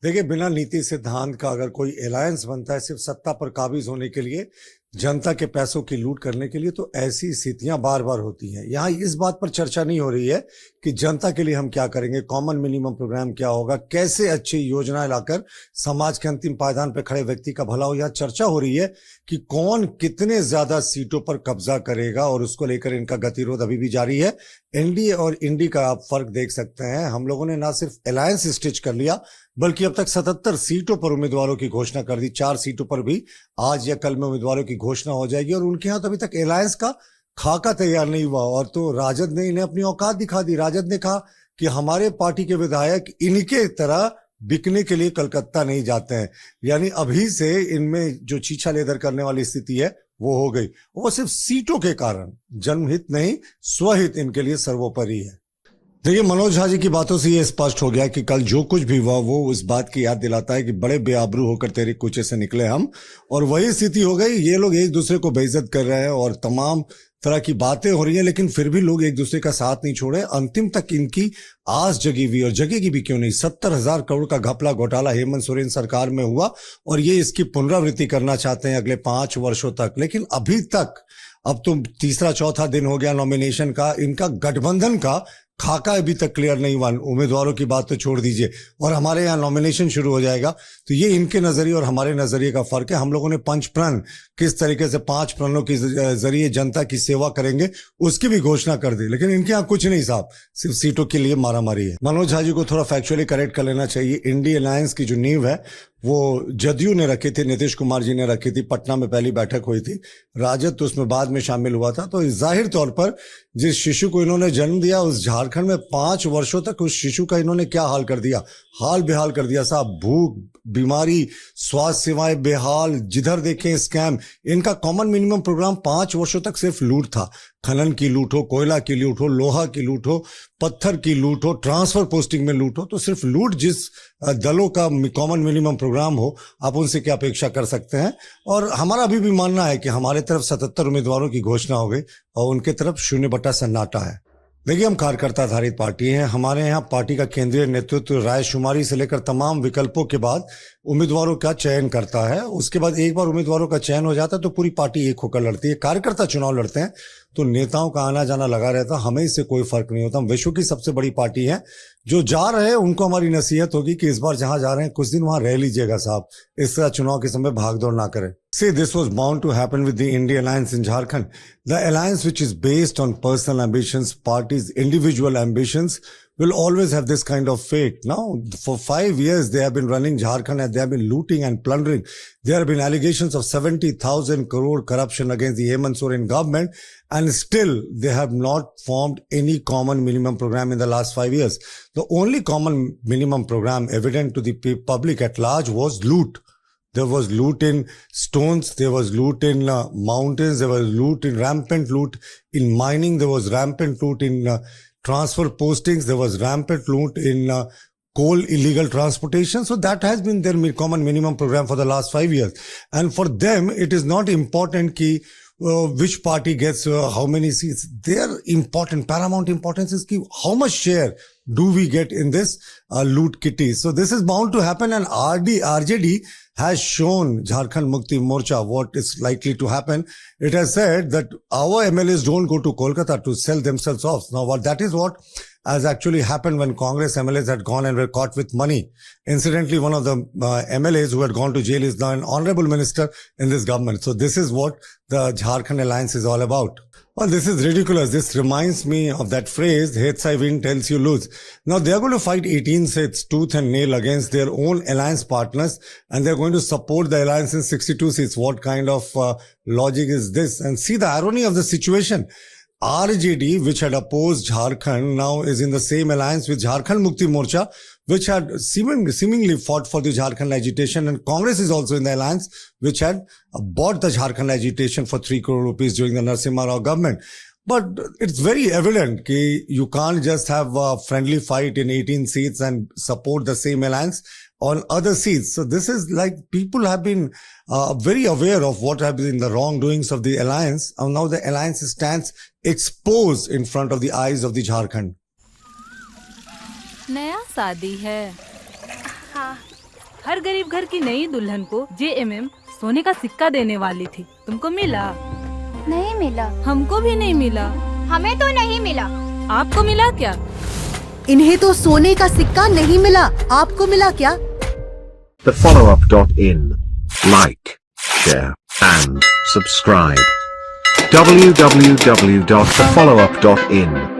देखिए, बिना नीति सिद्धांत का अगर कोई अलायंस बनता है सिर्फ सत्ता पर काबिज होने के लिए, जनता के पैसों की लूट करने के लिए, तो ऐसी स्थितियां बार बार होती हैं। यहाँ इस बात पर चर्चा नहीं हो रही है कि जनता के लिए हम क्या करेंगे, कॉमन मिनिमम प्रोग्राम क्या होगा, कैसे अच्छी योजनाएं लाकर समाज के अंतिम पायदान पर खड़े व्यक्ति का भला हो। यहाँ चर्चा हो रही है कि कौन कितने ज्यादा सीटों पर कब्जा करेगा, और उसको लेकर इनका गतिरोध अभी भी जारी है। एनडीए और इंडी का आप फर्क देख सकते हैं। हम लोगों ने ना सिर्फ अलायंस स्टिच कर लिया, बल्कि अब तक 77 सीटों पर उम्मीदवारों की घोषणा कर दी। 4 सीटों पर भी आज या कल में उम्मीदवारों की घोषणा हो जाएगी, और उनके यहां तो अभी तक अलायंस का खाका तैयार नहीं हुआ। और तो राजद ने इन्हें अपनी औकात दिखा दी। राजद ने कहा कि हमारे पार्टी के विधायक इनके तरह बिकने के लिए कलकत्ता नहीं जाते हैं। यानी अभी से इनमें जो छीछा लेदर करने वाली स्थिति है वो हो गई। वो सिर्फ सीटों के कारण, जनहित नहीं, स्वहित इनके लिए सर्वोपरि है। देखिए, मनोज झा जी की बातों से ये स्पष्ट हो गया कि कल जो कुछ भी हुआ वो उस बात की याद दिलाता है कि बड़े बेआबरू होकर तेरे कूचे से निकले हम, और वही स्थिति हो गई। ये लोग एक दूसरे को बेइज्जत कर रहे हैं और तमाम तरह की बातें हो रही हैं, लेकिन फिर भी लोग एक दूसरे का साथ नहीं छोड़े। अंतिम तक इनकी आस जगी हुई, और जगेगी भी क्यों नहीं। 70,000 करोड़ का घपला घोटाला हेमंत सोरेन सरकार में हुआ, और ये इसकी पुनरावृत्ति करना चाहते हैं अगले 5 वर्षों तक। लेकिन अभी तक, अब तो तीसरा चौथा दिन हो गया नॉमिनेशन का, इनका गठबंधन का खाका अभी तक क्लियर नहीं हुआ। उम्मीदवारों की बात तो छोड़ दीजिए, और हमारे यहाँ नॉमिनेशन शुरू हो जाएगा। तो ये इनके नजरिए और हमारे नजरिए का फर्क है। हम लोगों ने पंच प्रण, किस तरीके से 5 प्रणों के जरिए जनता की सेवा करेंगे, उसकी भी घोषणा कर दी। लेकिन इनके यहाँ कुछ नहीं साहब, सिर्फ सीटों के लिए मारामारी है। मनोज झा जी को थोड़ा फैक्चुअली करेक्ट कर लेना चाहिए। इंडी अलायंस की जो नींव है वो जदयू ने रखी थी, नीतीश कुमार जी ने रखी थी। पटना में पहली बैठक हुई थी, राजद तो उसमें बाद में शामिल हुआ था। तो जाहिर तौर पर जिस शिशु को इन्होंने जन्म दिया, उस झारखंड में 5 वर्षों तक उस शिशु का इन्होंने क्या हाल कर दिया, हाल बेहाल कर दिया साहब। भूख, बीमारी, स्वास्थ्य सेवाएं बेहाल, जिधर देखें स्कैम। इनका कॉमन मिनिमम प्रोग्राम 5 वर्षों तक सिर्फ लूट था। खनन की लूट हो, कोयला की लूट हो, लोहा की लूट हो, पत्थर की लूट हो, ट्रांसफर पोस्टिंग में लूट हो। तो सिर्फ लूट जिस दलों का कॉमन मिनिमम प्रोग्राम हो, आप उनसे क्या अपेक्षा कर सकते हैं। और हमारा अभी भी मानना है कि हमारे तरफ 77 उम्मीदवारों की घोषणा हो गई, और उनके तरफ 0 सन्नाटा है। देखिए, हम कार्यकर्ता आधारित पार्टी हैं। हमारे यहाँ पार्टी का केंद्रीय नेतृत्व रायशुमारी से लेकर तमाम विकल्पों के बाद उम्मीदवारों का चयन करता है। उसके बाद एक बार उम्मीदवारों का चयन हो जाता है तो पूरी पार्टी एक होकर लड़ती है। कार्यकर्ता चुनाव लड़ते हैं तो नेताओं का आना जाना लगा रहता, हमें इससे कोई फर्क नहीं होता। हम विश्व की सबसे बड़ी पार्टी है। जो जा रहे हैं उनको हमारी नसीहत होगी कि इस बार जहां जा रहे हैं कुछ दिन वहां रह लीजिएगा साहब, इस तरह चुनाव के समय भागदौड़ ना करें। See, this was bound to happen with the India Alliance in Jharkhand. The alliance, which is based on personal ambitions, parties' individual ambitions, will always have this kind of fate. Now, for 5 years, they have been running Jharkhand and they have been looting and plundering. There have been allegations of 70,000 crore corruption against the Hemant Soren government, and still they have not formed any common minimum program in the last 5 years. The only common minimum program evident to the public at large was loot. There was loot in stones, there was loot in mountains, there was loot in rampant loot in mining, there was rampant loot in transfer postings, there was rampant loot in coal illegal transportation. So that has been their common minimum program for the last 5 years. And for them, it is not important ki which party gets how many seats. Their important, paramount importance is ki how much share do we get in this loot kitty. So this is bound to happen, and RJD has shown Jharkhand Mukti Morcha what is likely to happen. It has said that our MLAs don't go to Kolkata to sell themselves off. Now, that is what has actually happened when Congress MLAs had gone and were caught with money. Incidentally, one of the MLAs who had gone to jail is now an honorable minister in this government. So this is what the Jharkhand Alliance is all about. Well, this is ridiculous. This reminds me of that phrase, "Hate I win tells you lose." Now, they are going to fight 18 seats tooth and nail against their own alliance partners, and they're going to support the alliance in 62 seats. What kind of logic is this? And see the irony of the situation. RJD, which had opposed Jharkhand, now is in the same alliance with Jharkhand Mukti Morcha, which had seemingly fought for the Jharkhand agitation, and Congress is also in the alliance, which had bought the Jharkhand agitation for 3 crore rupees during the Narasimha Rao government. But it's very evident that you can't just have a friendly fight in 18 seats and support the same alliance on other seats. So this is like, people have been very aware of what have been the wrongdoings of the alliance, and now the alliance stands exposed in front of the eyes of the Jharkhand. नया शादी है। हाँ, हर गरीब घर की नई दुल्हन को JMM सोने का सिक्का देने वाली थी। तुमको मिला? नहीं मिला। हमको भी नहीं मिला। हमें तो नहीं मिला। आपको मिला क्या? इन्हें तो सोने का सिक्का नहीं मिला, आपको मिला क्या? thefollowup.in. Like, share, and subscribe. www.thefollowup.in